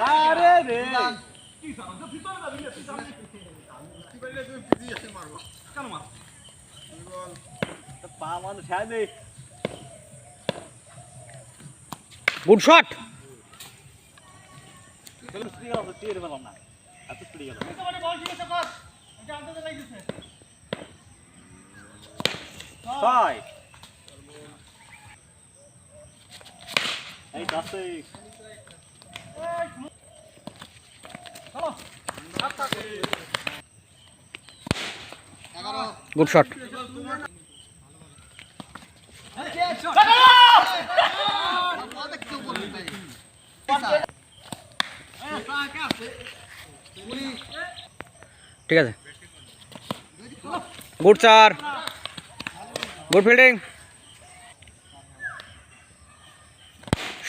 আরে রে পা মানুষ গুড শট। Good shot. ঠিক আছে, গুড 4, গুড ফিল্ডিং,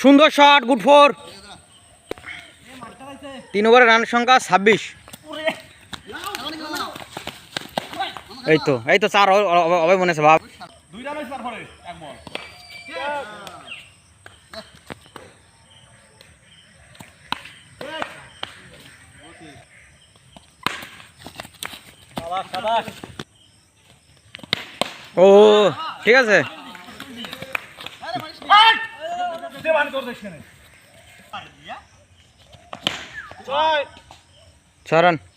সুন্দর শট, গুড 4। 3 ওভারে রানের সংখ্যা 26। এই তো 4 হবে মনে আছে ভাব। 2 রান হইছে তারপরে এক বল ও ঠিক আছে, 6 রান।